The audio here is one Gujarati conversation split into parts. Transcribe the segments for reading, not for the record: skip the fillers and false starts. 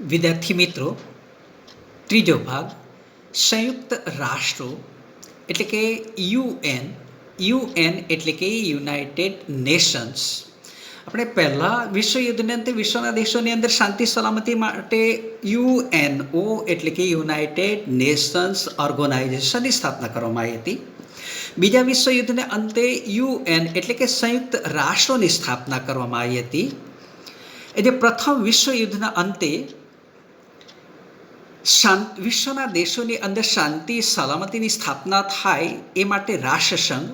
વિદ્યાર્થી મિત્રો, ત્રીજો ભાગ સંયુક્ત રાષ્ટ્રો એટલે કે યુએન એટલે કે યુનાઇટેડ નેશન્સ. આપણે પહેલાં વિશ્વયુદ્ધને અંતે વિશ્વના દેશોની અંદર શાંતિ સલામતી માટે યુએનઓ એટલે કે યુનાઇટેડ નેશન્સ ઓર્ગેનાઇઝેશનની સ્થાપના કરવામાં આવી હતી. બીજા વિશ્વયુદ્ધને અંતે યુએન એટલે કે સંયુક્ત રાષ્ટ્રોની સ્થાપના કરવામાં આવી હતી. એટલે પ્રથમ વિશ્વયુદ્ધના અંતે વિશ્વના દેશોની અંદર શાંતિ સલામતીની સ્થાપના થાય એ માટે રાષ્ટ્રસંઘ,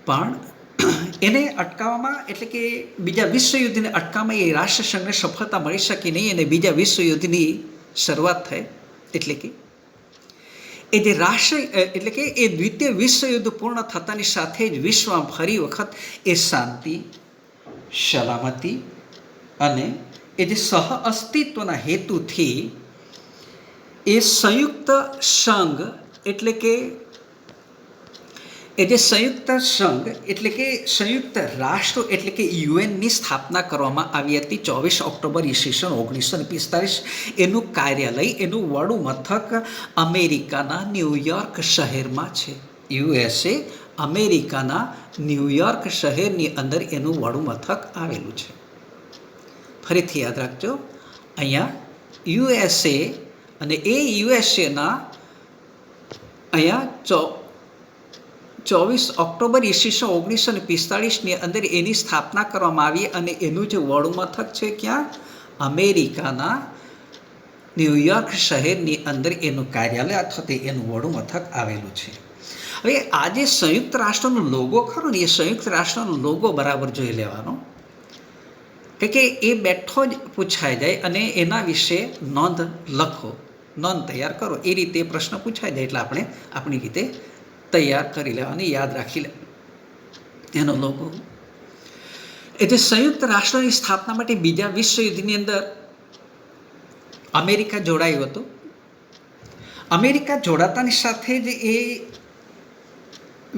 પણ એને અટકાવવામાં એટલે કે બીજા વિશ્વયુદ્ધને અટકાવવામાં એ રાષ્ટ્રસંઘને સફળતા મળી શકી નહીં અને બીજા વિશ્વયુદ્ધની શરૂઆત થઈ. એટલે કે એ જે એટલે કે એ દ્વિતીય વિશ્વયુદ્ધ પૂર્ણ થતાની સાથે જ વિશ્વમાં ફરી વખત એ શાંતિ સલામતી અને એ જે સહ અસ્તિત્વના હેતુથી એ સંયુક્ત સંઘ એટલે કે એ જે સંયુક્ત સંઘ એટલે કે સંયુક્ત રાષ્ટ્રો એટલે કે યુએનની સ્થાપના કરવામાં આવી હતી 24 ઓક્ટોબર ઈસવીસન 1945. એનું કાર્યાલય, એનું વડું મથક અમેરિકાના ન્યૂયોર્ક શહેરમાં છે. યુએસએ અમેરિકાના ન્યૂયોર્ક શહેરની અંદર એનું વડું મથક આવેલું છે. ફરીથી યાદ રાખજો, અહીંયા યુએસએ અને એ યુએસએના અહીંયા 24 ઓક્ટોબર ઈસવીસન 1945ની અંદર એની સ્થાપના કરવામાં આવી અને એનું જે વડું મથક છે ક્યાં? અમેરિકાના ન્યૂયોર્ક શહેરની અંદર એનું કાર્યાલય અથવા તો એનું વડું મથક આવેલું છે. હવે આ જે સંયુક્ત રાષ્ટ્રનો લોગો ખરો ને, એ સંયુક્ત રાષ્ટ્રનો લોગો બરાબર જોઈ લેવાનો, કે એ બેઠો જ પૂછાઈ જાય અને એના વિશે નોંધ લખો, નોંધ તૈયાર કરો. એ રીતે પ્રશ્ન પૂછાઈ જાય એટલે આપણે આપણી રીતે તૈયાર કરી લેવાની, યાદ રાખી લે એનો લોગો. એટલે સંયુક્ત રાષ્ટ્રોની સ્થાપના માટે બીજા વિશ્વયુદ્ધની અંદર અમેરિકા જોડાયું હતું. અમેરિકા જોડાતાની સાથે જ એ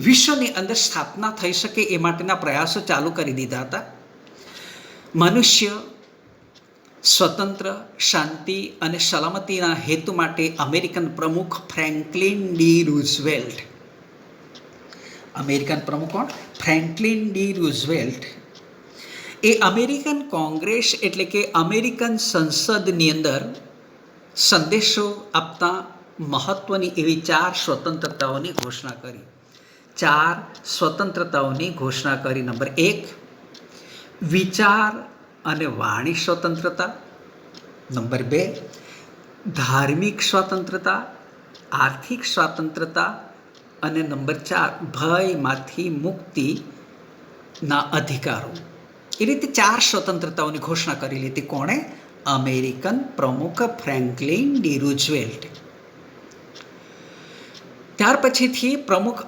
વિશ્વની અંદર સ્થાપના થઈ શકે એ માટેના પ્રયાસો ચાલુ કરી દીધા હતા. મનુષ્ય સ્વતંત્ર, શાંતિ અને સલામતીના હેતુ માટે અમેરિકન પ્રમુખ ફ્રેન્કલિન ડી રૂઝવેલ્ટ, અમેરિકન પ્રમુખ કોણ? ફ્રેન્કલિન ડી રૂઝવેલ્ટ, એ અમેરિકન કોંગ્રેસ એટલે કે અમેરિકન સંસદની અંદર સંદેશો આપતા મહત્વની એવી 4 સ્વતંત્રતાઓની ઘોષણા કરી. 4 સ્વતંત્રતાઓની ઘોષણા કરી. નંબર 1, વિચાર અને વાણી સ્વતંત્રતા. નંબર 2, ધાર્મિક સ્વતંત્રતા, આર્થિક સ્વતંત્રતા. અને નંબર 4, ભયમાંથી મુક્તિના અધિકારો. એ રીતે 4 સ્વતંત્રતાઓની ઘોષણા કરી લીધી. કોણે? અમેરિકન પ્રમુખ ફ્રેન્કલિન ડી રૂઝવેલ્ટ. ત્યાર પછીથી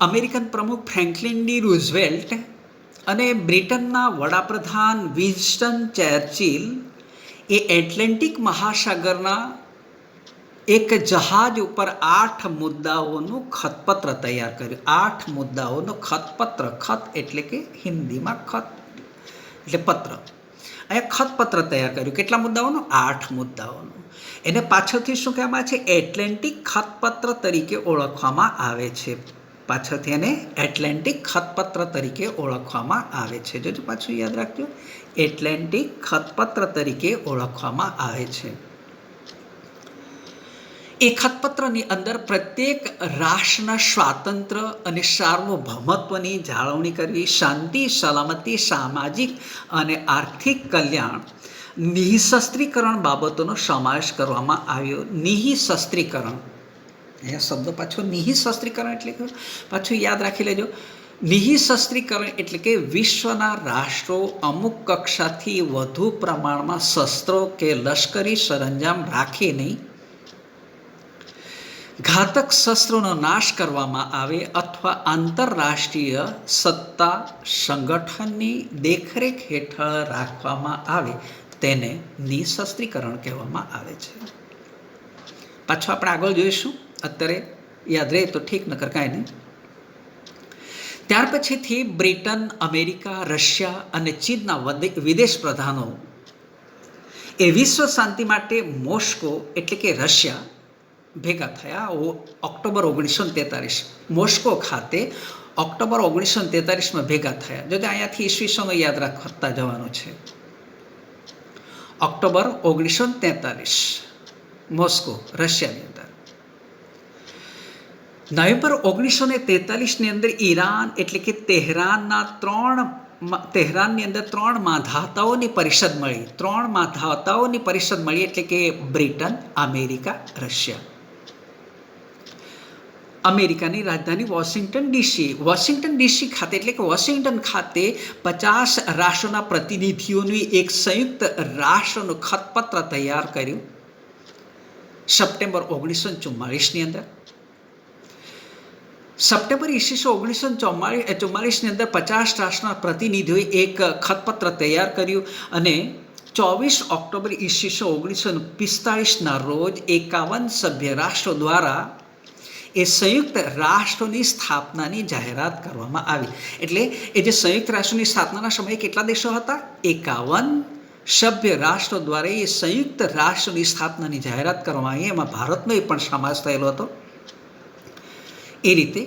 અમેરિકન પ્રમુખ ફ્રેન્કલિન ડી રૂઝવેલ્ટ અને બ્રિટનના વડાપ્રધાન વિન્સ્ટન ચર્ચિલ એ એટલાન્ટિક મહાસાગરના એક જહાજ ઉપર 8 મુદ્દાઓનું ખતપત્ર તૈયાર કર્યું. 8 મુદ્દાઓનું ખતપત્ર. ખત એટલે કે હિન્દીમાં ખત એટલે પત્ર. અહીંયા ખતપત્ર તૈયાર કર્યું. કેટલા મુદ્દાઓનું? 8 મુદ્દાઓનું. એને પાછળથી શું કહેવામાં આવે છે? એટલાન્ટિક ખતપત્ર તરીકે ઓળખવામાં આવે છે. પાછળથી એને એટલાન્ટિક ખતપત્ર તરીકે ઓળખવામાં આવે છે. જોજો, પાછું યાદ રાખજો, એટલાન્ટિક ખતપત્ર તરીકે ઓળખવામાં આવે છે. એ ખતપત્રની અંદર પ્રત્યેક રાષ્ટ્રના સ્વાતંત્ર્ય અને સાર્વભૌમત્વની જાળવણી કરવી, શાંતિ સલામતી, સામાજિક અને આર્થિક કલ્યાણ, નિઃશસ્ત્રીકરણ બાબતોનો સમાવેશ કરવામાં આવ્યો. નિઃશસ્ત્રીકરણ, અહીંયા શબ્દ પાછો નિઃશસ્ત્રીકરણ એટલે કે પાછું યાદ રાખી લેજો. નિઃશસ્ત્રીકરણ એટલે કે વિશ્વના રાષ્ટ્રો અમુક કક્ષાથી વધુ પ્રમાણમાં શસ્ત્રો કે લશ્કરી સરંજામ રાખે નહીં, ઘાતક શસ્ત્રોનો નાશ કરવામાં આવે અથવા આંતરરાષ્ટ્રીય સત્તા સંગઠનની દેખરેખ હેઠળ રાખવામાં આવે, તેને નિઃશસ્ત્રીકરણ કહેવામાં આવે છે. પાછું આપણે આગળ જોઈશું, અત્યારે યાદ રહે તો ઠીક, નકર કાંઈ નહીં. ત્યાર પછીથી બ્રિટન, અમેરિકા, રશિયા અને ચીનના વિદેશ પ્રધાનો એ વિશ્વ શાંતિ માટે મોસ્કો એટલે કે રશિયા ભેગા થયા ઓક્ટોબર 1943 મોસ્કો ખાતે ઓક્ટોબર 1943 ભેગા થયા. જો અહીંયાથી ઈસવીસનો યાદ રાખતા જવાનું છે. ઓક્ટોબર 1943 મોસ્કો રશિયાની અંદર. નવેમ્બર 1943ની અંદર ઈરાન એટલે કે તેહરાનની અંદર 3 માંધાતાઓની પરિષદ મળી એટલે કે બ્રિટન, અમેરિકા, રશિયા. અમેરિકાની રાજધાની વોશિંગ્ટન ડીસી ખાતે એટલે કે વોશિંગ્ટન ખાતે 50 રાષ્ટ્રોના પ્રતિનિધિઓનું એક સંયુક્ત રાષ્ટ્રનું ખતપત્ર તૈયાર કર્યું સપ્ટેમ્બર 1944ની અંદર. સપ્ટેમ્બર 1944ની અંદર 50 રાષ્ટ્રના પ્રતિનિધિઓએ એક ખતપત્ર તૈયાર કર્યું અને 24 ઓક્ટોબર 1945ના રોજ 51 સભ્ય રાષ્ટ્રો દ્વારા એ સંયુક્ત રાષ્ટ્રોની સ્થાપનાની જાહેરાત કરવામાં આવી. એટલે એ જે સંયુક્ત રાષ્ટ્રોની સ્થાપનાના સમયે કેટલા દેશો હતા? 51 સભ્ય રાષ્ટ્રો દ્વારા એ સંયુક્ત રાષ્ટ્રોની સ્થાપનાની જાહેરાત કરવામાં આવી. એમાં ભારતનો પણ સમાવેશ થયેલો હતો. એ રીતે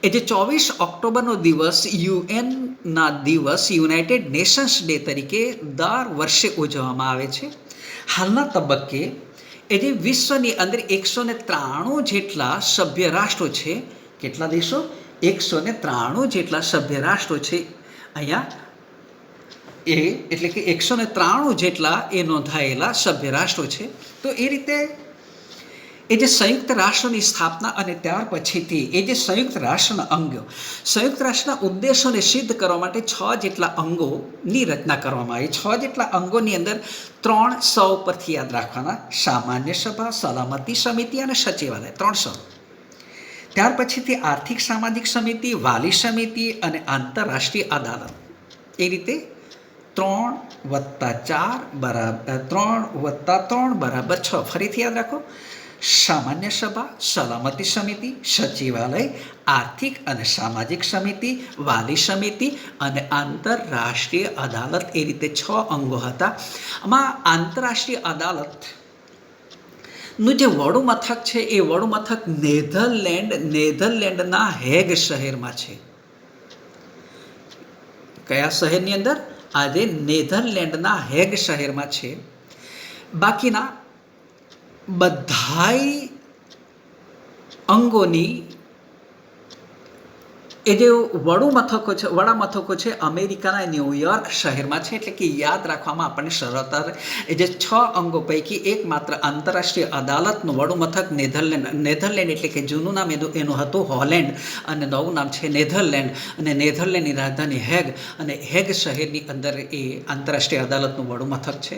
એ જે 24 ઓક્ટોબરનો દિવસ યુએનના દિવસ યુનાઇટેડ નેશન્સ ડે તરીકે દર વર્ષે ઉજવવામાં આવે છે. હાલના તબક્કે એ જે વિશ્વની અંદર 193 જેટલા સભ્ય રાષ્ટ્રો છે. કેટલા દેશો? 193 જેટલા સભ્ય રાષ્ટ્રો છે. અહીંયા એટલે કે 193 જેટલા એ નોંધાયેલા સભ્ય રાષ્ટ્રો છે. તો એ રીતે એ જે સંયુક્ત રાષ્ટ્રની સ્થાપના અને ત્યાર પછીથી એ જે સંયુક્ત રાષ્ટ્રના અંગો, સંયુક્ત રાષ્ટ્રના ઉદ્દેશોને સિદ્ધ કરવા માટે 6 જેટલા અંગોની રચના કરવામાં આવી. 6 જેટલા અંગોની અંદર 3 સ પરથી યાદ રાખવાના: સામાન્ય સભા, સલામતી સમિતિ અને સચિવાલય. 3 સ. ત્યાર પછીથી આર્થિક સામાજિક સમિતિ, વાલી સમિતિ અને આંતરરાષ્ટ્રીય અદાલત. એ રીતે 3 + 4 = 6. ફરીથી યાદ રાખો: સામાન્ય સભા, સલામતી સમિતિ, સચિવાલય, આર્થિક અને સામાજિક સમિતિ, વાલી સમિતિ અને આંતરરાષ્ટ્રીય અદાલત. એ રીતે 6 અંગો હતા. આમાં આંતરરાષ્ટ્રીય અદાલતનું જે વડું મથક છે એ વડું મથક નેધરલેન્ડના હેગ શહેરમાં છે. કયા શહેરની અંદર? આજે નેધરલેન્ડના હેગ શહેરમાં છે. બાકીના બધાય અંગોની એ જે વડા મથકો છે અમેરિકાના ન્યૂયોર્ક શહેરમાં છે. એટલે કે યાદ રાખવામાં આપણને સરળતા રહે. એ જે 6 અંગો પૈકી એકમાત્ર આંતરરાષ્ટ્રીય અદાલતનું વડું મથક નેધરલેન્ડ એટલે કે જૂનું નામ એનું હતું હોલેન્ડ અને નવું નામ છે નેધરલેન્ડ. અને નેધરલેન્ડની રાજધાની હેગ અને હેગ શહેરની અંદર એ આંતરરાષ્ટ્રીય અદાલતનું વડું મથક છે.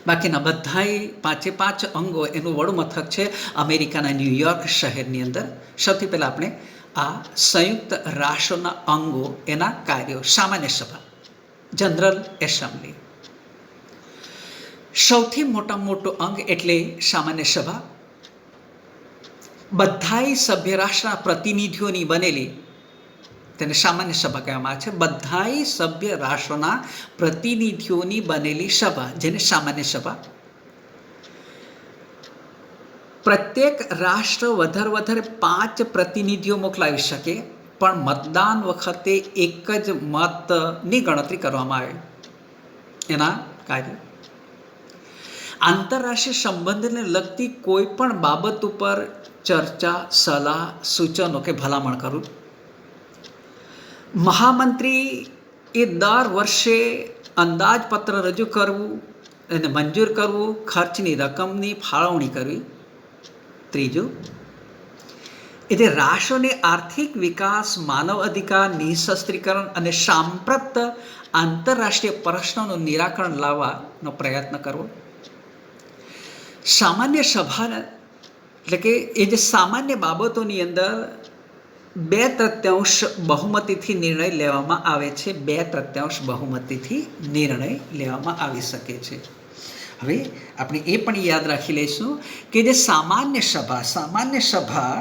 બાકીના બધાય 5 અંગો એનું વડું મથક છે અમેરિકાના ન્યૂયોર્ક શહેરની અંદર. સૌથી પહેલાં આપણે આ સંયુક્ત રાષ્ટ્રોના અંગો, એના કાર્યો. સામાન્ય સભા, જનરલ એસેમ્બલી. સૌથી મોટું અંગ એટલે સામાન્ય સભા. બધાય સભ્ય રાષ્ટ્રના પ્રતિનિધિઓની બનેલી તેને સામાન્ય સભા કહેવામાં આવે છે. બધાય સભ્ય રાષ્ટ્રોના પ્રતિનિધિઓની બનેલી સભા, જેને સામાન્ય સભા. પ્રત્યેક રાષ્ટ્ર વધારે 5 પ્રતિનિધિઓ મોકલાવી શકે, પણ મતદાન વખતે એક જ મતની ગણતરી કરવામાં આવે. એના કાર્ય. આંતરરાષ્ટ્રીય સંબંધને લગતી કોઈ પણ બાબત ઉપર ચર્ચા, સલાહ, સૂચનો કે ભલામણ કરવું. મહામંત્રી એ દર વર્ષે અંદાજપત્ર રજૂ કરવું અને મંજૂર કરવું, ખર્ચની રકમની ફાળવણી કરવી. ત્રીજું, એ જે રાષ્ટ્રોની આર્થિક વિકાસ, માનવ અધિકાર, નિઃશસ્ત્રીકરણ અને સાંપ્રત આંતરરાષ્ટ્રીય પ્રશ્નોનું નિરાકરણ લાવવાનો પ્રયત્ન કરવો. સામાન્ય સભા એટલે કે એ જે સામાન્ય બાબતોની અંદર 2/3 બહુમતીથી નિર્ણય લેવામાં આવે છે. 2/3 બહુમતીથી નિર્ણય લેવામાં આવી શકે છે. હવે આપણે એ પણ યાદ રાખી લઈશું કે જે સામાન્ય સભા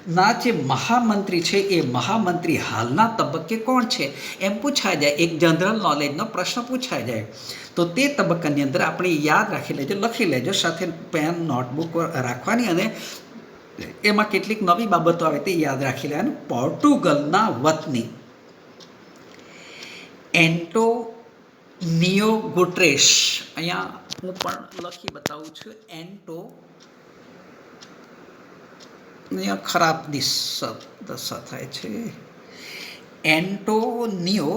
ના જે મહામંત્રી છે એ મહામંત્રી હાલના તબક્કે કોણ છે એમ પૂછાઈ જાય, એક જનરલ નોલેજનો પ્રશ્ન પૂછાઈ જાય. તો તે તબક્કાની અંદર આપણે યાદ રાખી લેજો, લખી લેજો, સાથે પેન નોટબુક રાખવાની અને એમાં કેટલીક નવી બાબતો આવે તે યાદ રાખી લેવાનું. પોર્ટુગલના વતની એન્ટોનિયો ગુટેરેસ, અહીંયા હું પણ લખી બતાવું છું. અહીંયા ખરાબ દશા થાય છે. એન્ટોનિયો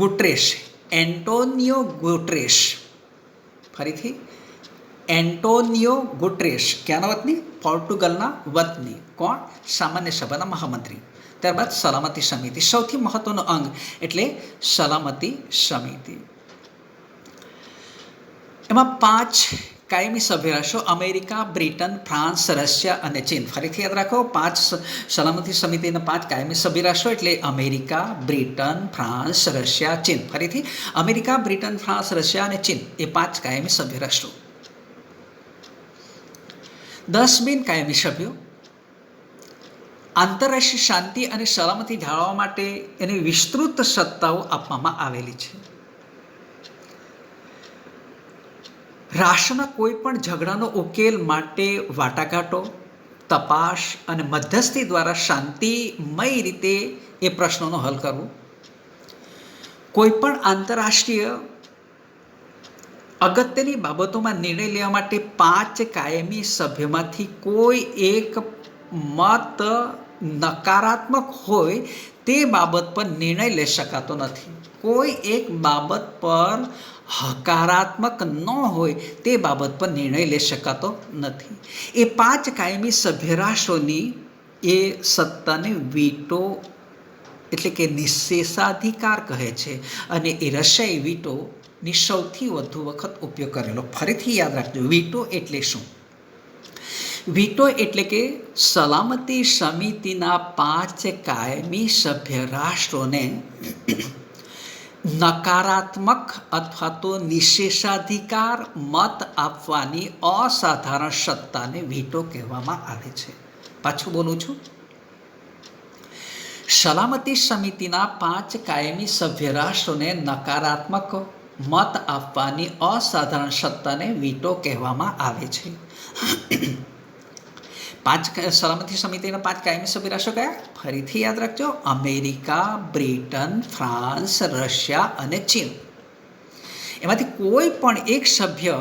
ગુટેરેસ, એન્ટોનિયો ગુટેરેસ, ફરીથી એન્ટોનિયો ગુટેરેસ ક્યાંના વતની? પોર્ટુગલના વતની. કોણ? સામાન્ય સભાના મહામંત્રી. ત્યારબાદ સલામતી સમિતિ, સૌથી મહત્વનું અંગ એટલે સલામતી સમિતિ. એમાં 5 કાયમી સભ્ય રાષ્ટ્રો અમેરિકા, બ્રિટન, ફ્રાન્સ, રશિયા અને ચીન. ફરીથી યાદ રાખો, 5 સલામતી સમિતિના 5 કાયમી સભ્ય રાષ્ટ્રો એટલે અમેરિકા, બ્રિટન, ફ્રાન્સ, રશિયા, ચીન. ફરીથી અમેરિકા, બ્રિટન, ફ્રાન્સ, રશિયા અને ચીન એ 5 કાયમી સભ્ય રાષ્ટ્રો. 10 બિન કાયમી સભ્યો આંતરરાષ્ટ્રીય શાંતિ અને સલામતી જાળવવા માટે એની વિસ્તૃત સત્તાઓ આપવામાં આવેલી છે. રાષ્ટ્રના કોઈ પણ ઝઘડાનો ઉકેલ માટે વાટાઘાટો, તપાસ અને મધ્યસ્થી દ્વારા શાંતિમય રીતે એ પ્રશ્નોનો હલ કરવો. કોઈ પણ આંતરરાષ્ટ્રીય અગત્યની બાબતોમાં નિર્ણય લેવા માટે 5 કાયમી સભ્યોમાંથી કોઈ એક મત નકારાત્મક હોય તે બાબત પર નિર્ણય લઈ શકાતો નથી. કોઈ એક બાબત પર હકારાત્મક ન હોય તે બાબત પર નિર્ણય લઈ શકાતો નથી. એ 5 કાયમી સભ્ય રાષ્ટ્રોની એ સત્તાને વીટો એટલે કે નિષેધાધિકાર કહે છે અને એ રશિયાએ વીટોની સૌથી વધુ વખત ઉપયોગ કરેલો. ફરીથી યાદ રાખજો, વીટો એટલે શું? વીટો એટલે કે સલામતી સમિતિના 5 કાયમી સભ્ય રાષ્ટ્રોને નકારાત્મક અથવા તો નિષેધાધિકાર મત આપવાની અસાધારણ સત્તાને વીટો કહેવામાં આવે છે. પાછું બોલું છું, સલામતી સમિતિના 5 કાયમી સભ્ય રાષ્ટ્રોને નકારાત્મક મત આપવાની અસાધારણ સત્તાને વીટો કહેવામાં આવે છે. સલામતી સમિતિના 5 કાયમી સભ્ય રાષ્ટ્રો કયા? ફરીથી યાદ રાખજો, અમેરિકા, બ્રિટન, ફ્રાન્સ, રશિયા અને ચીન. એમાંથી કોઈ પણ એક સભ્ય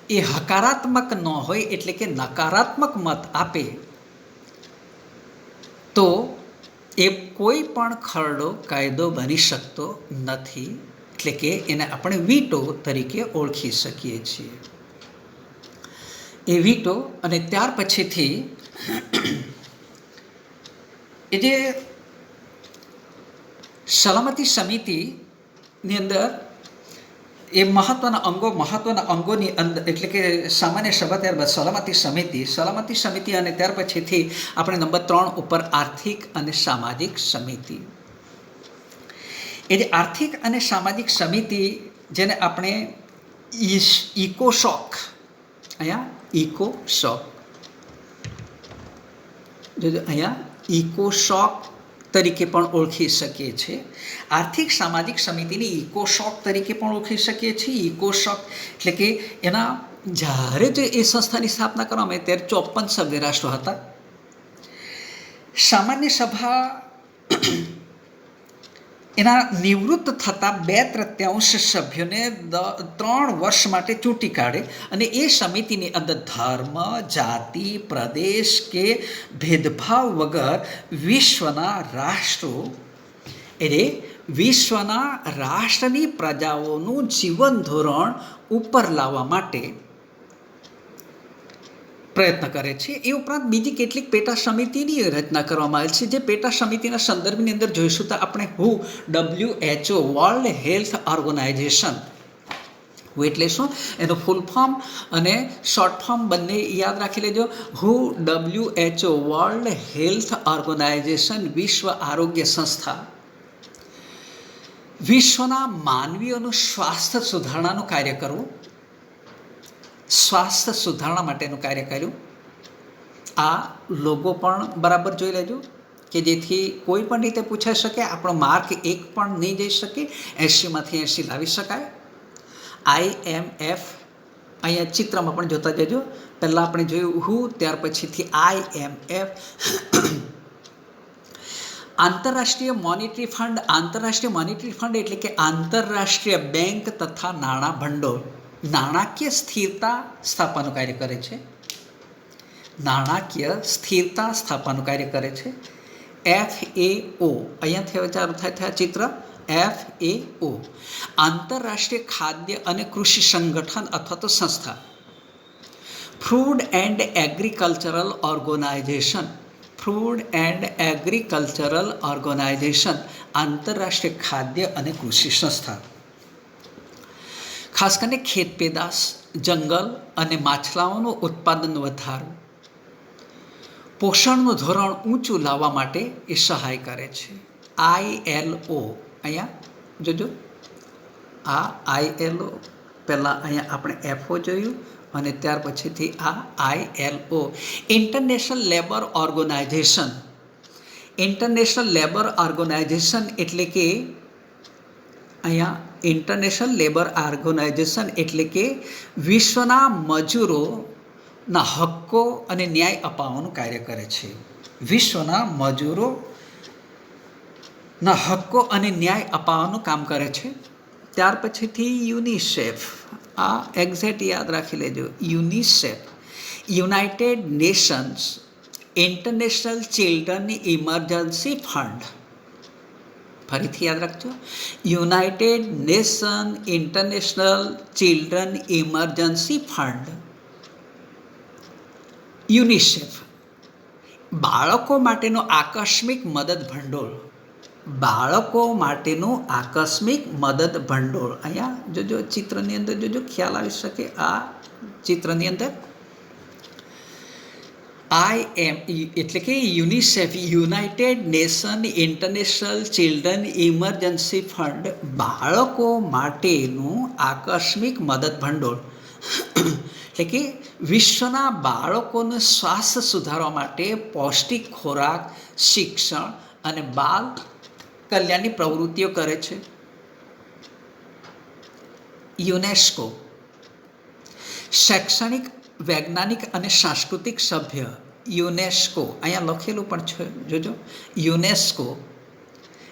એ હકારાત્મક ન હોય એટલે કે નકારાત્મક મત આપે તો એ કોઈ પણ ખરડો કાયદો બની શકતો નથી. એટલે કે એને આપણે વીટો તરીકે ઓળખી શકીએ છીએ. એ વીટો અને ત્યાર પછીથી એ જે સલામતી સમિતિની અંદર એ મહત્વના અંગોની અંદર એટલે કે સામાન્ય સભા, ત્યારબાદ સલામતી સમિતિ અને ત્યાર પછીથી આપણે નંબર 3 ઉપર આર્થિક અને સામાજિક સમિતિ. એ જે આર્થિક અને સામાજિક સમિતિ જેને આપણે ઇકોસોક, અહીંયા ઇકોસોક જોજો, અહીંયા ઇકોસોક તરીકે પણ ઓળખી શકીએ છીએ. આર્થિક સામાજિક સમિતિની ઇકોસોક તરીકે પણ ઓળખી શકીએ છીએ. ઇકોસોક એટલે કે એના જ્યારે જે એ સંસ્થાની સ્થાપના કરવામાં આવી ત્યારે 54 સભ્ય રાષ્ટ્રો હતા. સામાન્ય સભા એના નિવૃત્ત થતા 2/3 સભ્યોને 3 વર્ષ માટે ચૂંટી કાઢે અને એ સમિતિની અંદર ધર્મ, જાતિ, પ્રદેશ કે ભેદભાવ વગર વિશ્વના રાષ્ટ્રની પ્રજાઓનું જીવન ધોરણ ઉપર લાવવા માટે પ્રયત્ન કરે છે. એ ઉપરાંત બીજી કેટલીક પેટા સમિતિની રચના કરવામાં આવેલ છે. જે પેટા સમિતિના સંદર્ભની અંદર જોઈશું તો આપણે WHO વર્લ્ડ હેલ્થ ઓર્ગેનાઇઝેશન, એટલે શું એનું ફૂલ ફોર્મ અને શોર્ટ ફોર્મ બંને યાદ રાખી લેજો. WHO વર્લ્ડ હેલ્થ ઓર્ગેનાઇઝેશન, વિશ્વ આરોગ્ય સંસ્થા, વિશ્વના માનવીઓનું સ્વાસ્થ્ય સુધારણાનું કાર્ય કરવું, સ્વાસ્થ્ય સુધારણા માટેનું કાર્ય કર્યું આ લોગો પણ બરાબર જોઈ લેજો કે જેથી કોઈ પણ રીતે પૂછાઈ શકે, આપણો માર્ક એક પણ નહીં જઈ શકે, 80માંથી 80 લાવી શકાય. IMF અહીંયા ચિત્રમાં પણ જોતા જજો. પહેલાં આપણે જોયું હું, ત્યાર પછીથી IMF. આંતરરાષ્ટ્રીય મોનિટરી ફંડ. આંતરરાષ્ટ્રીય મોનિટરી ફંડ એટલે કે આંતરરાષ્ટ્રીય બેંક તથા નાણાં ભંડોળ નાણાકીય સ્થિરતા સ્થાપવાનું કાર્ય કરે છે. નાણાકીય સ્થિરતા સ્થાપવાનું કાર્ય કરે છે. FAO અહીંયાથી હવે ચાલુ થાય ચિત્ર. FAO આંતરરાષ્ટ્રીય ખાદ્ય અને કૃષિ સંગઠન અથવા તો સંસ્થા. Food and agricultural organisation. Food and agricultural organisation આંતરરાષ્ટ્રીય ખાદ્ય અને કૃષિ સંસ્થા. ખાસ કરીને ખેત પેદાશ, જંગલ અને માછલાઓનું ઉત્પાદન વધારવું, પોષણનું ધોરણ ઊંચું લાવવા માટે એ સહાય કરે છે. ILO અહીંયા જોજો, આ ILO પહેલાં અહીંયા આપણે FO જોયું અને ત્યાર પછીથી આ ILO international labour organisation. International labour organisation એટલે કે અહીંયા ઇન્ટરનેશનલ લેબર ઓર્ગેનાઇઝેશન એટલે કે વિશ્વના મજૂરોના હક્કો અને ન્યાય અપાવવાનું કાર્ય કરે છે. વિશ્વના મજૂરોના હક્કો અને ન્યાય અપાવવાનું કામ કરે છે. ત્યાર પછીથી યુનિસેફ. આ એક્ઝેક્ટ યાદ રાખી લેજો. UNICEF United Nations international children emergency fund. ફરીથી યાદ રાખજો. United nation international children emergency fund. UNICEF બાળકો માટેનું આકસ્મિક મદદ ભંડોળ. બાળકો માટેનું આકસ્મિક મદદ ભંડોળ. અહીંયા જોજો ચિત્રની અંદર જોજો, ખ્યાલ આવી શકે. આ ચિત્રની અંદર એટલે કે UNICEF United nation international children emergency fund બાળકો માટેનું આકસ્મિક મદદ ભંડોળ એટલે કે વિશ્વના બાળકોનું સ્વાસ્થ્ય સુધારવા માટે પૌષ્ટિક ખોરાક, શિક્ષણ અને બાળ કલ્યાણની પ્રવૃત્તિઓ કરે છે. યુનેસ્કો શૈક્ષણિક, વૈજ્ઞાનિક અને સાંસ્કૃતિક સભ્ય. યુનેસ્કો અહીંયા લખેલું પણ છે જોજો. યુનેસ્કો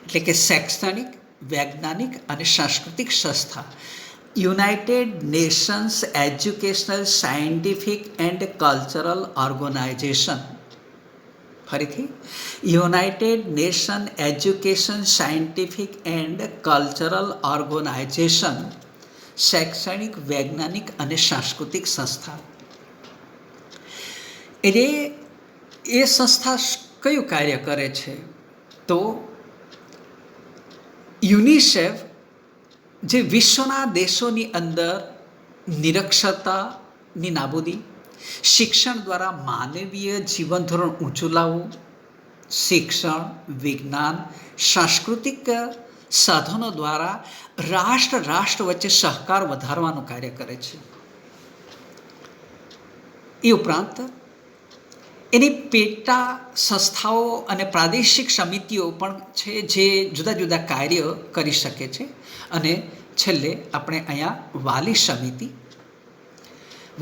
એટલે કે શૈક્ષણિક, વૈજ્ઞાનિક અને સાંસ્કૃતિક સંસ્થા. United Nations Educational, Scientific and Cultural Organization. ફરીથી United Nation Education, Scientific and Cultural Organization શૈક્ષણિક, વૈજ્ઞાનિક અને સાંસ્કૃતિક સંસ્થા. એટલે એ સંસ્થા કયું કાર્ય કરે છે? તો યુનિસેફ જે વિશ્વના દેશોની અંદર નિરક્ષરતાની નાબૂદી, શિક્ષણ દ્વારા માનવીય જીવન ધોરણ ઊંચું લાવવું, શિક્ષણ, વિજ્ઞાન, સાંસ્કૃતિક સાધનો દ્વારા રાષ્ટ્ર વચ્ચે સહકાર વધારવાનું કાર્ય કરે છે. એ ઉપરાંત એની પેટા સંસ્થાઓ અને પ્રાદેશિક સમિતિઓ પણ છે જે જુદા જુદા કાર્ય કરી શકે છે. અને છેલ્લે આપણે અહીંયા વાલી સમિતિ.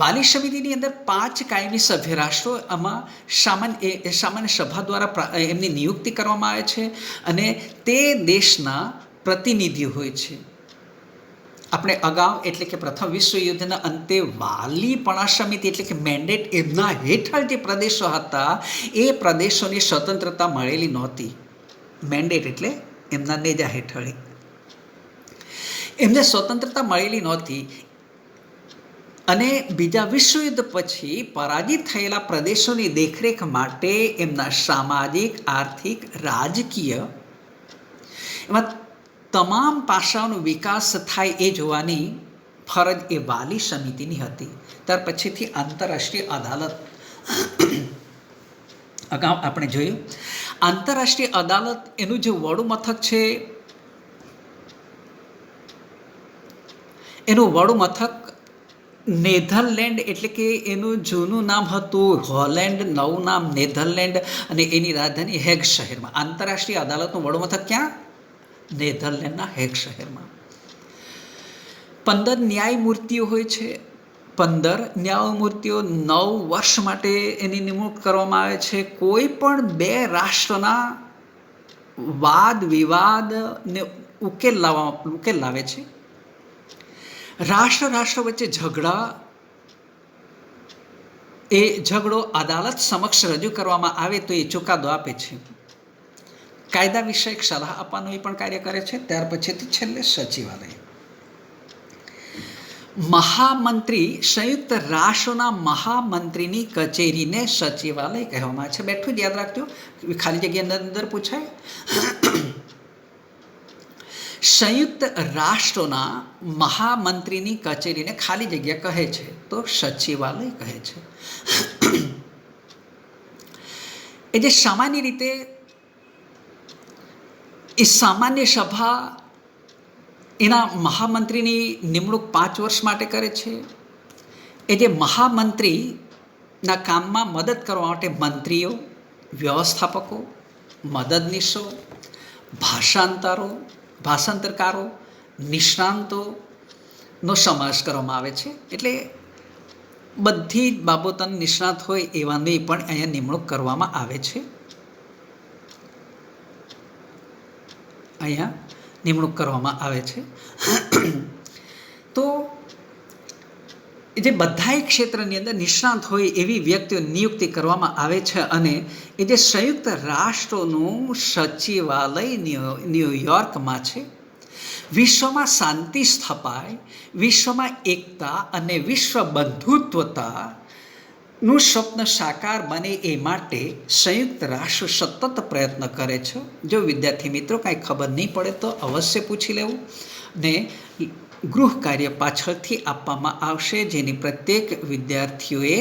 વાલી સમિતિની અંદર 5 કાયમી સભ્ય રાષ્ટ્રો, આમાં સામાન્ય સભા દ્વારા એમની નિયુક્તિ કરવામાં આવે છે અને તે દેશના પ્રતિનિધિ હોય છે. આપણે અગાઉ એટલે કે પ્રથમ વિશ્વ યુદ્ધના અંતે વાલીપણા સમિતિ એટલે કે મેન્ડેટ એમના હેઠળ જે પ્રદેશો હતા એ પ્રદેશોની સ્વતંત્રતા મળેલી નહોતી. મેન્ડેટ એટલે એમના નેજા હેઠળ એમને સ્વતંત્રતા મળેલી નહોતી અને બીજા વિશ્વયુદ્ધ પછી પરાજિત થયેલા પ્રદેશોની દેખરેખ માટે એમના સામાજિક, આર્થિક, રાજકીય એમાં તમામ પાસાઓનો વિકાસ થાય એ જોવાની ફરજ એ વાલી સમિતિની હતી. ત્યાર પછીથી આંતરરાષ્ટ્રીય અદાલત. અગાઉ આપણે જોયું આંતરરાષ્ટ્રીય અદાલત એનું જે વડું મથક છે, એનું વડું મથક નેધરલેન્ડ એટલે કે એનું જૂનું નામ હતું હોલેન્ડ, નવું નામ નેધરલેન્ડ, અને એની રાજધાની હેગ શહેરમાં. આંતરરાષ્ટ્રીય અદાલતનું વડું મથક ક્યાં? નેધરલેન્ડના હેગ શહેરમાં. 15 ન્યાયમૂર્તિઓ હોય છે. 15 ન્યાયમૂર્તિઓ 9 વર્ષ માટે એની નિમણૂક કરવામાં આવે છે. કોઈ પણ બે રાષ્ટ્રના વાદ વિવાદને ઉકેલ લાવે છે. રાષ્ટ્ર વચ્ચે ઝઘડો અદાલત સમક્ષ રજૂ કરવામાં આવે તો એ ચુકાદો આપે છે. કાયદા વિષયક સલાહ આપવાનું એ પણ કાર્ય કરે છે. ત્યાર પછીથી છેલ્લે સચિવાલય. મહામંત્રી, સંયુક્ત રાષ્ટ્રના મહામંત્રીની કચેરીને સચિવાલય કહેવામાં આવે છે. બેઠું જ યાદ રાખજો, ખાલી જગ્યાની અંદર પૂછાય. સંયુક્ત રાષ્ટ્રોના મહામંત્રીની કચેરીને ખાલી જગ્યા કહે છે તો સચિવાલય કહે છે. એ જે સામાન્ય રીતે એ સામાન્ય સભા એના મહામંત્રીની નિમણૂક 5 વર્ષ માટે કરે છે. એ જે મહામંત્રીના કામમાં મદદ કરવા માટે મંત્રીઓ, વ્યવસ્થાપકો, મદદનીશો, ભાષાંતરકારો, નિષ્ણાંતોનો સમાવેશ કરવામાં આવે છે. એટલે બધી જ બાબતોના નિષ્ણાત હોય એવાની પણ અહીંયા નિમણૂક કરવામાં આવે છે. અહીંયા નિમણૂક કરવામાં આવે છે. તો જે બધાય ક્ષેત્રની અંદર નિષ્ણાત હોય એવી વ્યક્તિઓ નિયુક્તિ કરવામાં આવે છે. અને એ જે સંયુક્ત રાષ્ટ્રોનું સચિવાલય ન્યૂયોર્કમાં છે. વિશ્વમાં શાંતિ સ્થપાય, વિશ્વમાં એકતા અને વિશ્વ બંધુત્વતાનું સ્વપ્ન સાકાર બને એ માટે સંયુક્ત રાષ્ટ્ર સતત પ્રયત્ન કરે છે. જો વિદ્યાર્થી મિત્રો કાંઈ ખબર નહીં પડે તો અવશ્ય પૂછી લેવું. ને ગૃહ કાર્ય પાછળથી આપવામાં આવશે, જેની પ્રત્યેક વિદ્યાર્થીઓએ